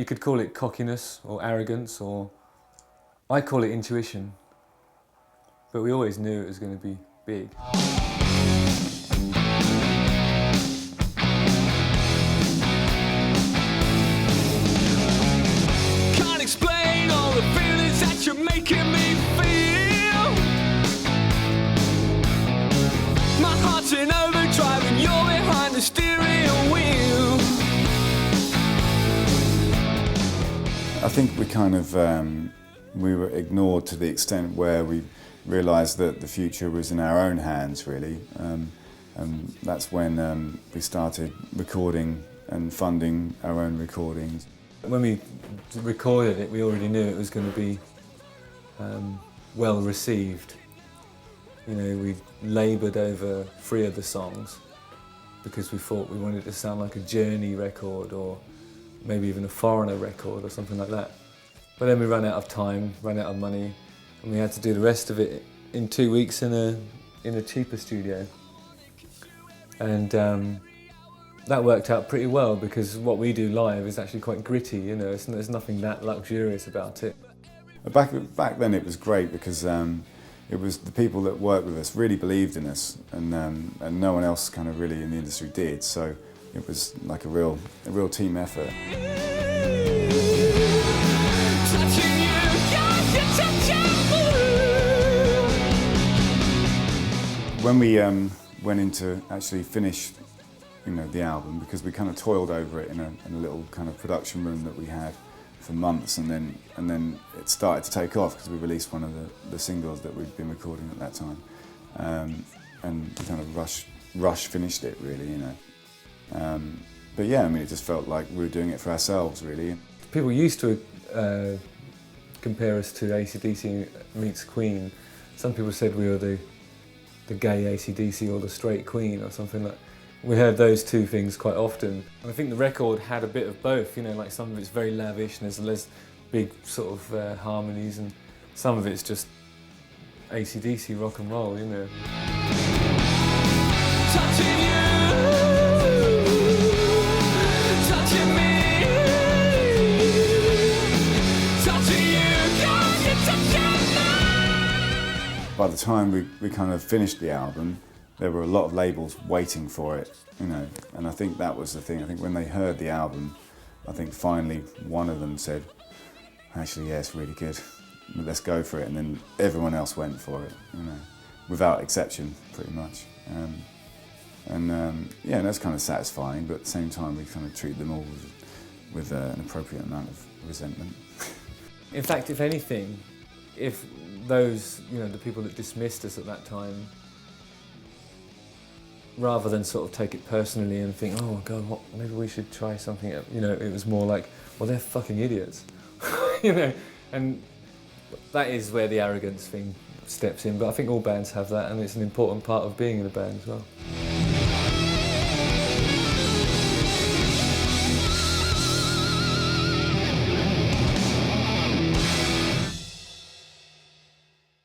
You could call it cockiness or arrogance, or I call it intuition. But we always knew it was going to be big. Can't explain all the feelings that you're making me feel. My heart's in overdrive and you're behind the steering wheel. I think we kind of we were ignored to the extent where we realised that the future was in our own hands, really. And that's when we started recording and funding our own recordings. When we recorded it, we already knew it was going to be well received. You know, we laboured over 3 of the songs because we thought we wanted it to sound like a Journey record or maybe even a Foreigner record or something like that. But then we ran out of time, ran out of money, and we had to do the rest of it in 2 weeks in a cheaper studio. And that worked out pretty well because what we do live is actually quite gritty, you know, there's nothing that luxurious about it. Back then it was great because it was the people that worked with us really believed in us, and no one else kind of really in the industry did, so it was like a real team effort. When we went in to actually finish, you know, the album, because we kind of toiled over it in a little kind of production room that we had for months, and then it started to take off because we released one of the singles that we'd been recording at that time, and we kind of rush finished it, really, you know. But yeah, I mean, it just felt like we were doing it for ourselves, really. People used to compare us to AC/DC meets Queen. Some people said we were the gay AC/DC or the straight Queen or something like that. We heard those two things quite often. And I think the record had a bit of both, you know, like some of it's very lavish and there's big sort of harmonies, and some of it's just AC/DC rock and roll, you know. Touching you, touching me, touching you, God, you're touching me. By the time we kind of finished the album, there were a lot of labels waiting for it, you know, and I think that was the thing. I think when they heard the album, I think finally one of them said, actually, yeah, it's really good, let's go for it, and then everyone else went for it, you know, without exception, pretty much. Yeah, that's kind of satisfying, but at the same time we kind of treat them all with an appropriate amount of resentment. In fact, if anything, if those, you know, the people that dismissed us at that time, rather than sort of take it personally and think, oh my God, maybe we should try something else, you know, it was more like, well, they're fucking idiots, you know, and that is where the arrogance thing steps in, but I think all bands have that, and it's an important part of being in a band as well.